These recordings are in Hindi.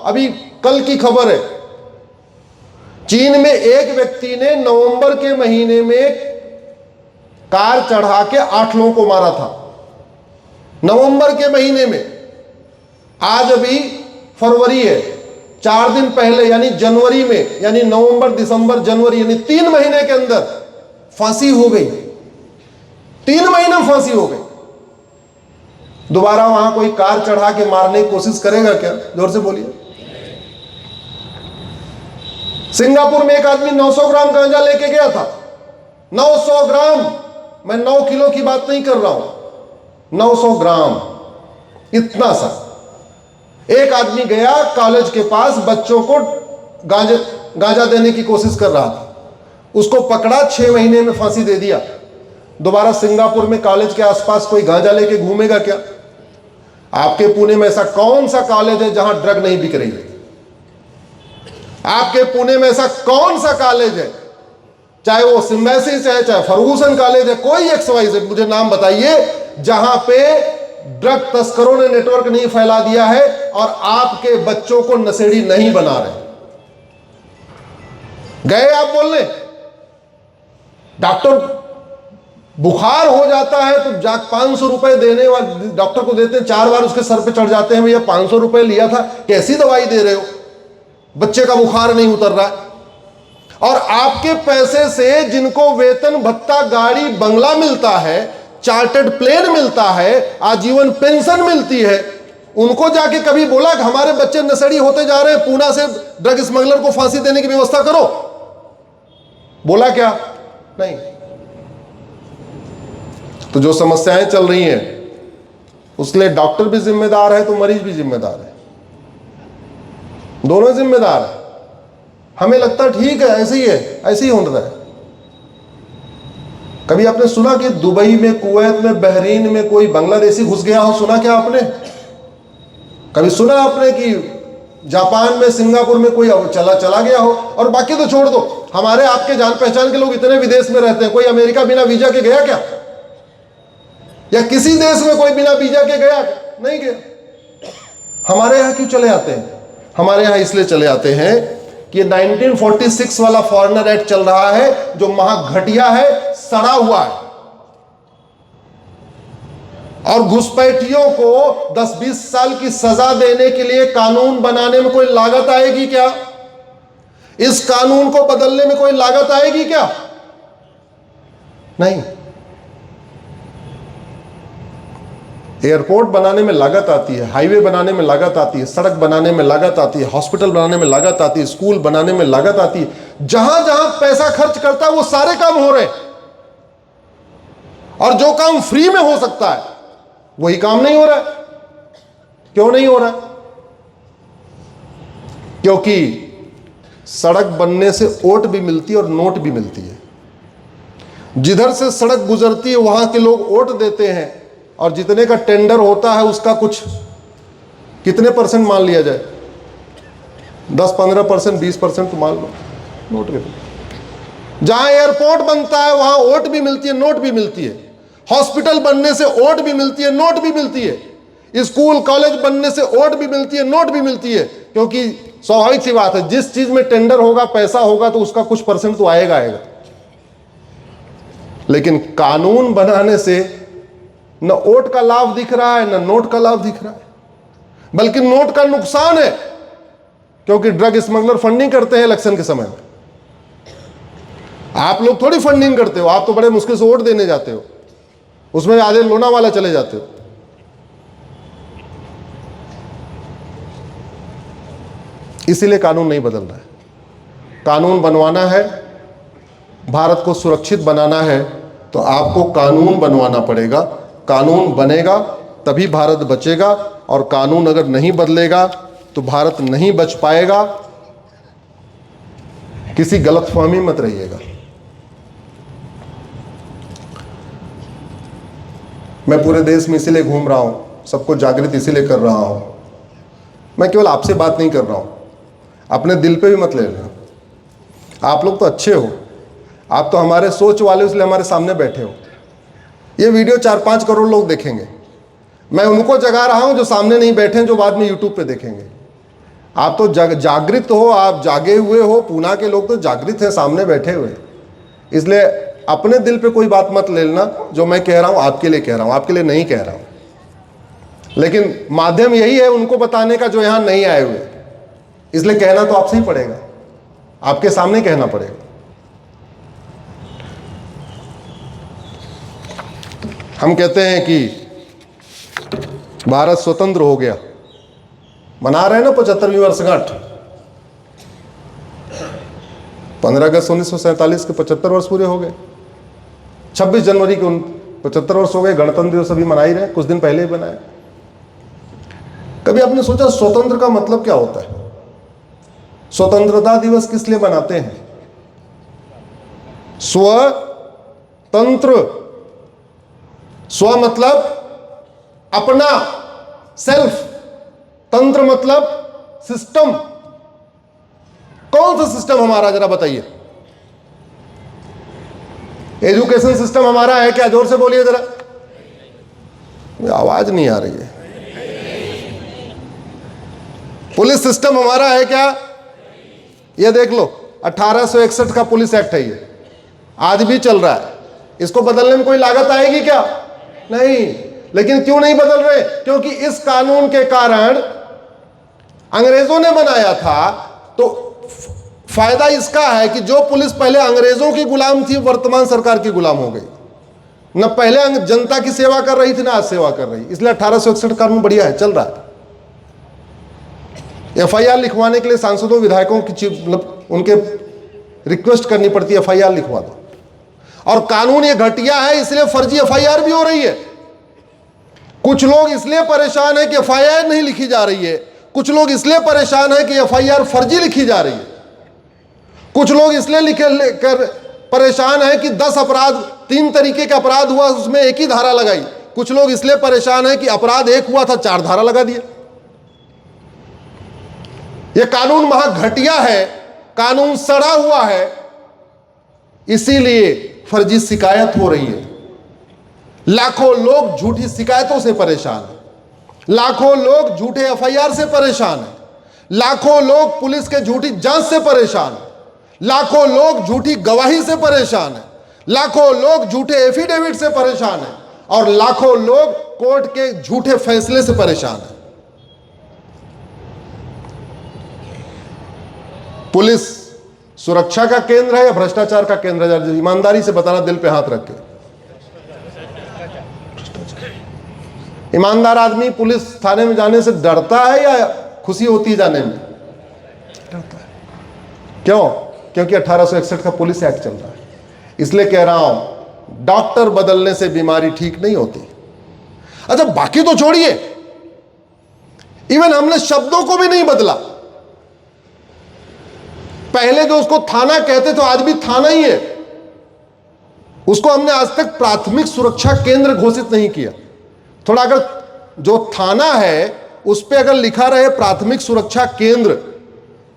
अभी कल की खबर है, चीन में एक व्यक्ति ने नवंबर के महीने में कार चढ़ा के 8 लोगों को मारा था, नवंबर के महीने में। आज अभी फरवरी है, 4 दिन पहले यानी जनवरी में, यानी नवंबर दिसंबर जनवरी यानी 3 महीने के अंदर फांसी हो गई। 3 महीने में फांसी हो गई। दोबारा वहां कोई कार चढ़ा के मारने की कोशिश करेगा क्या? जोर से बोलिए। सिंगापुर में एक आदमी 900 ग्राम गांजा लेके गया था। 900 ग्राम, मैं 9 किलो की बात नहीं कर रहा हूं, 900 ग्राम, इतना सा। एक आदमी गया कॉलेज के पास, बच्चों को गांजा देने की कोशिश कर रहा था, उसको पकड़ा, 6 महीने में फांसी दे दिया। दोबारा सिंगापुर में कॉलेज के आसपास कोई गांजा लेके घूमेगा क्या? आपके पुणे में ऐसा कौन सा कॉलेज है जहां ड्रग नहीं बिक रही है? आपके पुणे में ऐसा कौन सा कॉलेज है, चाहे वो सिम्बैसिस है, चाहे फर्गूसन कॉलेज है, कोई XYZ, मुझे नाम बताइए, जहां पे ड्रग तस्करों ने नेटवर्क नहीं फैला दिया है और आपके बच्चों को नशेड़ी नहीं बना रहे। गए आप बोलने, डॉक्टर बुखार हो जाता है तो 500 रुपए देने वाले डॉक्टर को देते हैं, 4 बार उसके सर पे चढ़ जाते हैं, भैया 500 रुपए लिया था, कैसी दवाई दे रहे हो, बच्चे का बुखार नहीं उतर रहा है। और आपके पैसे से जिनको वेतन भत्ता, गाड़ी, बंगला मिलता है, चार्टर्ड प्लेन मिलता है, आजीवन पेंशन मिलती है, उनको जाके कभी बोला कि हमारे बच्चे नशेड़ी होते जा रहे हैं, पूना से ड्रग स्मगलर को फांसी देने की व्यवस्था करो? बोला क्या? नहीं। तो जो समस्याएं चल रही हैं उसके लिए डॉक्टर भी जिम्मेदार है तो मरीज भी जिम्मेदार है, दोनों जिम्मेदार है। हमें लगता है ठीक है, ऐसे ही है, ऐसे ही हो रहा है। कभी आपने सुना कि दुबई में, कुवैत में, बहरीन में कोई बांग्लादेशी घुस गया हो? सुना क्या आपने? कभी सुना आपने कि जापान में, सिंगापुर में कोई चला गया हो? और बाकी तो छोड़ दो, हमारे आपके जान पहचान के लोग इतने विदेश में रहते हैं, कोई अमेरिका बिना वीजा के गया क्या? या किसी देश में कोई बिना वीजा के गया? नहीं गया। हमारे यहां क्यों चले आते हैं? हमारे यहां इसलिए चले आते हैं कि 1946 वाला फॉरेनर एक्ट चल रहा है जो महाघटिया है, सड़ा हुआ है। और घुसपैठियों को 10-20 साल की सजा देने के लिए कानून बनाने में कोई लागत आएगी क्या? इस कानून को बदलने में कोई लागत आएगी क्या? नहीं। एयरपोर्ट बनाने में लागत आती है, हाईवे बनाने में लागत आती है, सड़क बनाने में लागत आती है, हॉस्पिटल बनाने में लागत आती है, स्कूल बनाने में लागत आती है। जहां जहां पैसा खर्च करता है वो सारे काम हो रहे हैं, और जो काम फ्री में हो सकता है वही काम नहीं हो रहा है। क्यों नहीं हो रहा है? क्योंकि सड़क बनने से वोट भी मिलती है और नोट भी मिलती है। जिधर से सड़क गुजरती है वहां के लोग वोट देते हैं, और जितने का टेंडर होता है उसका कुछ कितने % मान लिया जाए? 10-15%, 20% तो मान लो नोट के। जहां एयरपोर्ट बनता है वहां वोट भी मिलती है, नोट भी मिलती है। हॉस्पिटल बनने से वोट भी मिलती है, नोट भी मिलती है। स्कूल कॉलेज बनने से वोट भी मिलती है, नोट भी मिलती है। क्योंकि स्वाभाविक सी बात है, जिस चीज में टेंडर होगा, पैसा होगा, तो उसका कुछ % तो आएगा। लेकिन कानून बनाने से न वोट का लाभ दिख रहा है, न नोट का लाभ दिख रहा है, बल्कि नोट का नुकसान है। क्योंकि ड्रग स्मगलर फंडिंग करते हैं इलेक्शन के समय में। आप लोग थोड़ी फंडिंग करते हो, आप तो बड़े मुश्किल से वोट देने जाते हो, उसमें आधे लोनावाला चले जाते हो। इसीलिए कानून नहीं बदल रहा है। कानून बनवाना है, भारत को सुरक्षित बनाना है, तो आपको कानून बनवाना पड़ेगा। कानून बनेगा तभी भारत बचेगा, और कानून अगर नहीं बदलेगा तो भारत नहीं बच पाएगा। किसी गलतफहमी मत रहिएगा। मैं पूरे देश में इसीलिए घूम रहा हूं, सबको जागृत इसीलिए कर रहा हूं। मैं केवल आपसे बात नहीं कर रहा हूं, अपने दिल पे भी मत ले लेना। आप लोग तो अच्छे हो, आप तो हमारे सोच वाले, इसलिए हमारे सामने बैठे हो। ये वीडियो 4-5 करोड़ लोग देखेंगे। मैं उनको जगा रहा हूं जो सामने नहीं बैठे हैं, जो बाद में यूट्यूब पे देखेंगे। आप तो जागृत हो, आप जागे हुए हो। पूना के लोग तो जागृत हैं, सामने बैठे हुए। इसलिए अपने दिल पे कोई बात मत ले लेना। जो मैं कह रहा हूं आपके लिए कह रहा हूं, आपके लिए नहीं कह रहा हूं। लेकिन माध्यम यही है उनको बताने का जो यहां नहीं आए हुए, इसलिए कहना तो आपसे ही पड़ेगा, आपके सामने कहना पड़ेगा। हम कहते हैं कि भारत स्वतंत्र हो गया, मना रहे हैं ना 75वीं वर्षगांठ। 15 अगस्त 1947 के 75 वर्ष पूरे हो गए। 26 जनवरी के 75 वर्ष हो गए। गणतंत्र दिवस अभी मना ही रहे, कुछ दिन पहले ही बनाए। कभी आपने सोचा स्वतंत्र का मतलब क्या होता है? स्वतंत्रता दिवस किस लिए मनाते हैं? स्वतंत्र, स्व मतलब अपना, सेल्फ, तंत्र मतलब सिस्टम। कौन सा सिस्टम हमारा, जरा बताइए। एजुकेशन सिस्टम हमारा है क्या? जोर से बोलिए जरा, आवाज नहीं आ रही है। पुलिस सिस्टम हमारा है क्या? ये देख लो, 1861 का पुलिस एक्ट है, ये आज भी चल रहा है। इसको बदलने में कोई लागत आएगी क्या? नहीं। लेकिन क्यों नहीं बदल रहे? क्योंकि इस कानून के कारण अंग्रेजों ने बनाया था। तो फायदा इसका है कि जो पुलिस पहले अंग्रेजों की गुलाम थी, वर्तमान सरकार की गुलाम हो गई। न पहले जनता की सेवा कर रही थी, ना आज सेवा कर रही। इसलिए 1861 कानून बढ़िया है, चल रहा है। एफआईआर लिखवाने के लिए सांसदों विधायकों की मतलब उनके रिक्वेस्ट करनी पड़ती है, एफआईआर लिखवा दो। और कानून ये घटिया है, इसलिए फर्जी एफआईआर भी हो रही है। कुछ लोग इसलिए परेशान है कि एफआईआर नहीं लिखी जा रही है। कुछ लोग इसलिए परेशान है कि एफआईआर फर्जी लिखी जा रही है। कुछ लोग इसलिए लेकर परेशान है कि 10 अपराध, 3 तरीके का अपराध हुआ, उसमें एक ही धारा लगाई। कुछ लोग इसलिए परेशान है कि अपराध एक हुआ था, 4 धारा लगा दिए। यह कानून महा घटिया है, कानून सड़ा हुआ है, इसीलिए फर्जी शिकायत हो रही है। लाखों लोग झूठी शिकायतों से परेशान हैं। लाखों लोग झूठे एफआईआर से परेशान हैं। लाखों लोग पुलिस के झूठी जांच से परेशान हैं। लाखों लोग झूठी गवाही से परेशान हैं। लाखों लोग झूठे एफिडेविट से परेशान हैं। और लाखों लोग कोर्ट के झूठे फैसले से परेशान हैं। पुलिस सुरक्षा का केंद्र है या भ्रष्टाचार का केंद्र है? ईमानदारी से बताना, दिल पे हाथ रख के। ईमानदार आदमी पुलिस थाने में जाने से डरता है या खुशी होती है जाने में? डरता है। क्यों? क्योंकि 1861 का पुलिस एक्ट चल रहा है। इसलिए कह रहा हूं, डॉक्टर बदलने से बीमारी ठीक नहीं होती। अच्छा, बाकी तो छोड़िए, इवन हमने शब्दों को भी नहीं बदला। पहले जो उसको थाना कहते थे, आज भी थाना ही है। उसको हमने आज तक प्राथमिक सुरक्षा केंद्र घोषित नहीं किया। थोड़ा अगर जो थाना है उस पर अगर लिखा रहे प्राथमिक सुरक्षा केंद्र,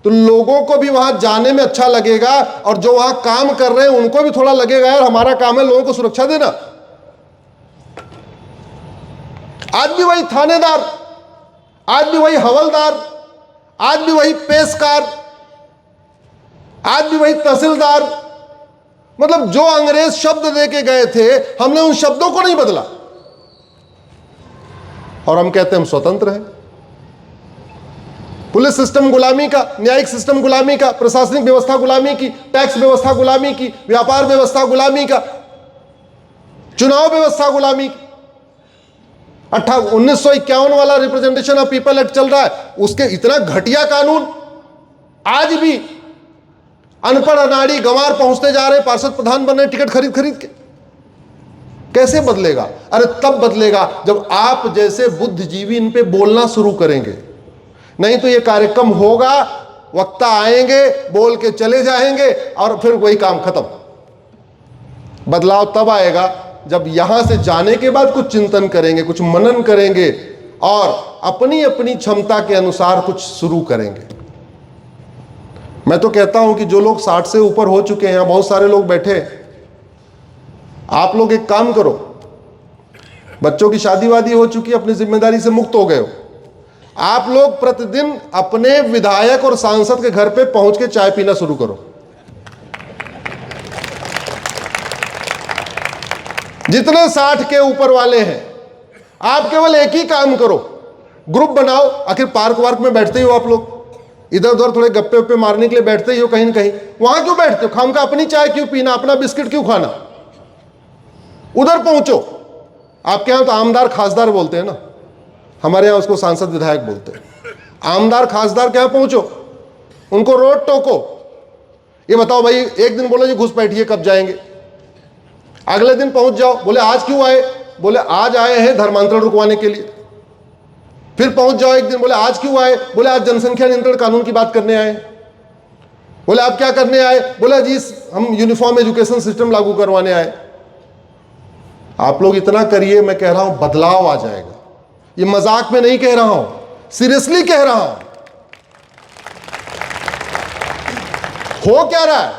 तो लोगों को भी वहां जाने में अच्छा लगेगा, और जो वहां काम कर रहे हैं उनको भी थोड़ा लगेगा यार हमारा काम है लोगों को सुरक्षा देना। आज भी वही थानेदार, आज भी वही हवलदार, आज भी वही पेशकार, आज भी वही तहसीलदार। मतलब जो अंग्रेज शब्द देके गए थे, हमने उन शब्दों को नहीं बदला, और हम कहते हैं हम स्वतंत्र हैं। पुलिस सिस्टम गुलामी का, न्यायिक सिस्टम गुलामी का, प्रशासनिक व्यवस्था गुलामी की, टैक्स व्यवस्था गुलामी की, व्यापार व्यवस्था गुलामी का, चुनाव व्यवस्था गुलामी की। 1951 वाला रिप्रेजेंटेशन ऑफ पीपल एक्ट चल रहा है, उसके इतना घटिया कानून आज भी अनपढ़ अनाड़ी गंवार पहुंचते जा रहे, पार्षद प्रधान बन रहे टिकट खरीद खरीद के। कैसे बदलेगा? अरे तब बदलेगा जब आप जैसे बुद्धिजीवी इन पे बोलना शुरू करेंगे। नहीं तो ये कार्यक्रम होगा, वक्ता आएंगे, बोल के चले जाएंगे, और फिर वही काम खत्म। बदलाव तब आएगा जब यहां से जाने के बाद कुछ चिंतन करेंगे, कुछ मनन करेंगे, और अपनी अपनी क्षमता के अनुसार कुछ शुरू करेंगे। मैं तो कहता हूं कि जो लोग 60 से ऊपर हो चुके हैं, बहुत सारे लोग बैठे, आप लोग एक काम करो, बच्चों की शादी वादी हो चुकी है, अपनी जिम्मेदारी से मुक्त हो गए हो, आप लोग प्रतिदिन अपने विधायक और सांसद के घर पे पहुंच के चाय पीना शुरू करो। जितने 60 के ऊपर वाले हैं, आप केवल एक ही काम करो, ग्रुप बनाओ। आखिर पार्क वार्क में बैठते ही हो आप लोग, इधर उधर थोड़े गप्पे वप्पे मारने के लिए बैठते ही हो कहीं न कहीं, वहां क्यों बैठते हो? खाम का अपनी चाय क्यों पीना, अपना बिस्किट क्यों खाना? उधर पहुंचो। आपके यहां तो आमदार खासदार बोलते हैं ना, हमारे यहां उसको सांसद विधायक बोलते हैं। आमदार खासदार के यहां पहुंचो, उनको रोड टोको, ये बताओ भाई, एक दिन बोलो जी घुसपैठिए कब जाएंगे, अगले दिन पहुंच जाओ, बोले आज क्यों आए, बोले आज आए हैं धर्मांतरण रुकवाने के लिए। फिर पहुंच जाओ एक दिन, बोले आज क्यों आए, बोले आज जनसंख्या नियंत्रण कानून की बात करने आए। बोले आप क्या करने आए, बोले जी हम यूनिफॉर्म एजुकेशन सिस्टम लागू करवाने आए। आप लोग इतना करिए, मैं कह रहा हूं बदलाव आ जाएगा। ये मजाक में नहीं कह रहा हूं, सीरियसली कह रहा हूं। हो क्या रहा है,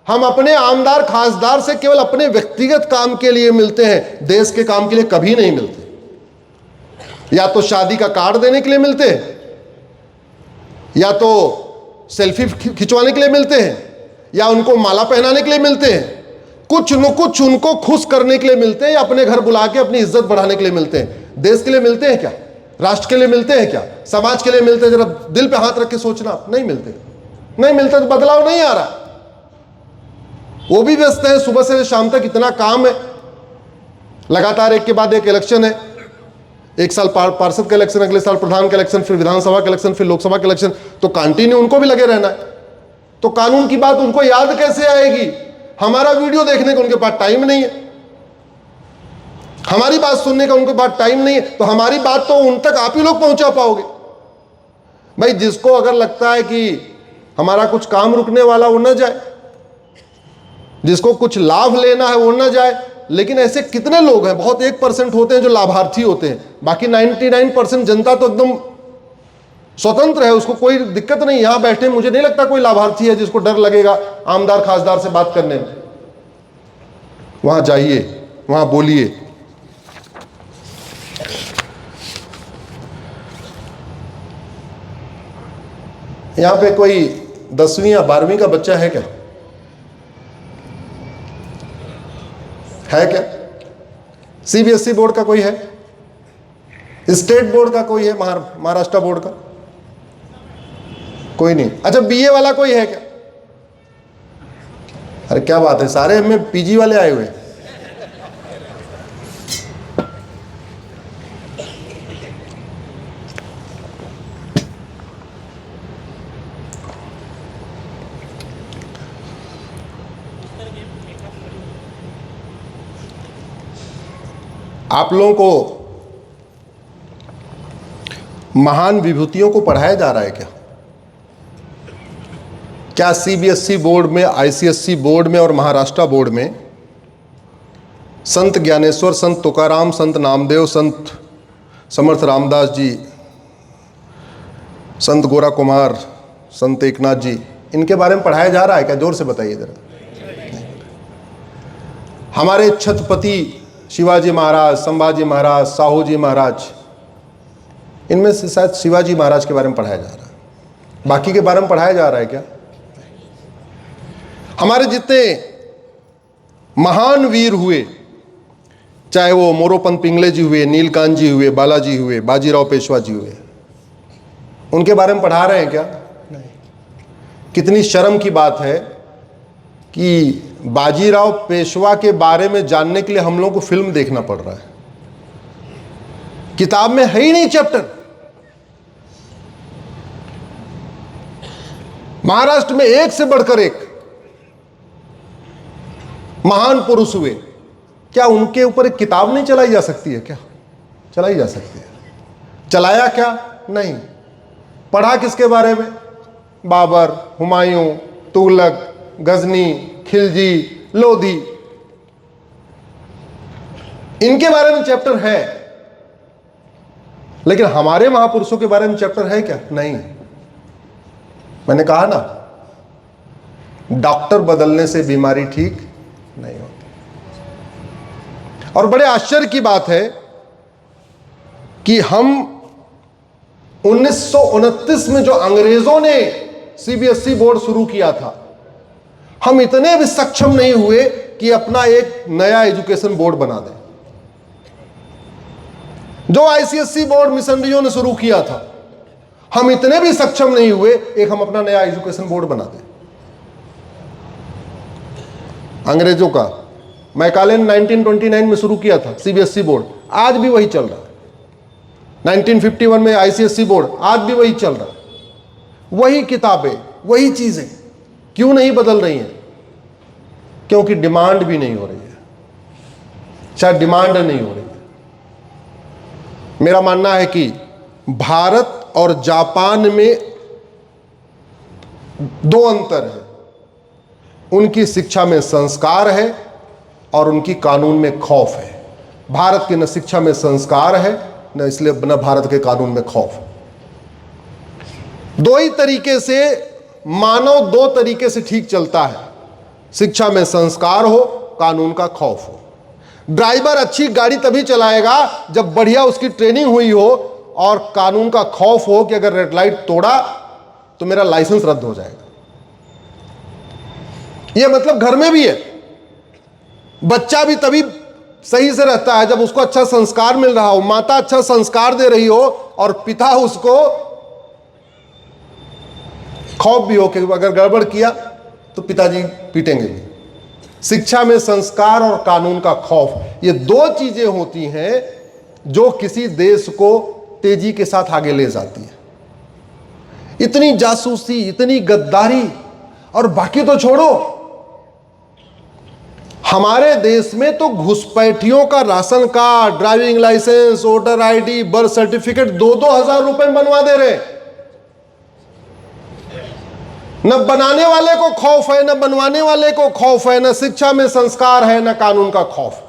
हम अपने आमदार खासदार से केवल अपने व्यक्तिगत काम के लिए मिलते हैं, देश के काम के लिए कभी नहीं मिलते। या तो शादी का कार्ड देने के लिए मिलते हैं, या तो सेल्फी खिंचवाने के लिए मिलते हैं, या उनको माला पहनाने के लिए मिलते हैं, कुछ न कुछ उनको खुश करने के लिए मिलते हैं, या अपने घर बुला के अपनी इज्जत बढ़ाने के लिए मिलते हैं। देश के लिए मिलते हैं क्या? राष्ट्र के लिए मिलते हैं क्या? समाज के लिए मिलते हैं? जरा दिल पे हाथ रख के सोचना, नहीं मिलते। नहीं मिलते तो बदलाव नहीं आ रहा। वो भी व्यस्त है, सुबह से शाम तक इतना काम है, लगातार एक के बाद एक इलेक्शन है। एक साल पार्षद का इलेक्शन, अगले साल प्रधान का इलेक्शन, फिर विधानसभा का इलेक्शन, फिर लोकसभा का इलेक्शन, तो कंटिन्यू उनको भी लगे रहना है। तो कानून की बात उनको याद कैसे आएगी? हमारा वीडियो देखने का उनके पास टाइम नहीं है, हमारी बात सुनने का उनके पास टाइम नहीं है, तो हमारी बात तो उन तक आप ही लोग पहुंचा पाओगे। भाई जिसको अगर लगता है कि हमारा कुछ काम रुकने वाला वो न जाए, जिसको कुछ लाभ लेना है वो न जाए। लेकिन ऐसे कितने लोग हैं, बहुत 1% होते हैं जो लाभार्थी होते हैं, बाकी 99% जनता तो एकदम स्वतंत्र है, उसको कोई दिक्कत नहीं। यहां बैठे मुझे नहीं लगता कोई लाभार्थी है जिसको डर लगेगा आमदार खासदार से बात करने में। वहां जाइए, वहां बोलिए। यहां पे कोई 10वीं या 12वीं का बच्चा है क्या? है क्या? सीबीएसई बोर्ड का कोई है? स्टेट बोर्ड का कोई है? महाराष्ट्र बोर्ड का कोई नहीं। अच्छा बीए वाला कोई है क्या? अरे क्या बात है, सारे में पीजी वाले आए हुए। आप लोगों को महान विभूतियों को पढ़ाया जा रहा है क्या? क्या सीबीएसई बोर्ड में, आईसीएसई बोर्ड में और महाराष्ट्र बोर्ड में संत ज्ञानेश्वर, संत तुकाराम, संत नामदेव, संत समर्थ रामदास जी, संत गोरा कुमार, संत एकनाथ जी, इनके बारे में पढ़ाया जा रहा है क्या? जोर से बताइए जरा। हमारे छत्रपति शिवाजी महाराज, संभाजी महाराज, साहू जी महाराज, इनमें से शायद शिवाजी महाराज के बारे में पढ़ाया जा रहा है, बाकी के बारे में पढ़ाया जा रहा है क्या? हमारे जितने महान वीर हुए, चाहे वो मोरोपंत पिंगले जी हुए, नीलकांत जी हुए, बालाजी हुए, बाजीराव पेशवा जी हुए, उनके बारे में पढ़ा रहे हैं क्या? नहीं। कितनी शर्म की बात है कि बाजीराव पेशवा के बारे में जानने के लिए हम लोगों को फिल्म देखना पड़ रहा है। किताब में है ही नहीं चैप्टर। महाराष्ट्र में एक से बढ़कर एक महान पुरुष हुए, क्या उनके ऊपर एक किताब नहीं चलाई जा सकती है क्या? चलाई जा सकती है। चलाया क्या? नहीं। पढ़ा किसके बारे में? बाबर, हुमायूं, तुगलक, गजनी, खिलजी, लोधी, इनके बारे में चैप्टर है, लेकिन हमारे महापुरुषों के बारे में चैप्टर है क्या? नहीं। मैंने कहा ना, डॉक्टर बदलने से बीमारी ठीक नहीं होती। और बड़े आश्चर्य की बात है कि हम 1929 में जो अंग्रेजों ने सीबीएसई बोर्ड शुरू किया था, हम इतने भी सक्षम नहीं हुए कि अपना एक नया एजुकेशन बोर्ड बना दें। जो आईसीएसई बोर्ड मिशनरियों ने शुरू किया था, हम इतने भी सक्षम नहीं हुए एक हम अपना नया एजुकेशन बोर्ड बना दें। अंग्रेजों का मैकाले ने 1929 में शुरू किया था सीबीएसई बोर्ड, आज भी वही चल रहा है। 1951 में आईसीएसई बोर्ड, आज भी वही चल रहा है। वही किताबें, वही चीजें, क्यों नहीं बदल रही हैं? क्योंकि डिमांड भी नहीं हो रही है, शायद डिमांड नहीं हो रही है। मेरा मानना है कि भारत और जापान में दो अंतर है। उनकी शिक्षा में संस्कार है और उनकी कानून में खौफ है। भारत की न शिक्षा में संस्कार है, न इसलिए न भारत के कानून में खौफ है। दो ही तरीके से मानव दो तरीके से ठीक चलता है, शिक्षा में संस्कार हो, कानून का खौफ हो। ड्राइवर अच्छी गाड़ी तभी चलाएगा जब बढ़िया उसकी ट्रेनिंग हुई हो और कानून का खौफ हो कि अगर रेड लाइट तोड़ा तो मेरा लाइसेंस रद्द हो जाएगा। यह मतलब घर में भी है। बच्चा भी तभी सही से रहता है जब उसको अच्छा संस्कार मिल रहा हो, माता अच्छा संस्कार दे रही हो और पिता उसको खौफ भी हो कि अगर गड़बड़ किया तो पिताजी पीटेंगे भी। शिक्षा में संस्कार और कानून का खौफ, ये दो चीजें होती हैं जो किसी देश को तेजी के साथ आगे ले जाती है। इतनी जासूसी, इतनी गद्दारी, और बाकी तो छोड़ो, हमारे देश में तो घुसपैठियों का ration card, driving licence, voter ID, birth certificate 2-2 हजार रुपए में बनवा दे रहे। न बनाने वाले को खौफ है, न बनवाने वाले को खौफ है, न शिक्षा में संस्कार है, न कानून का खौफ।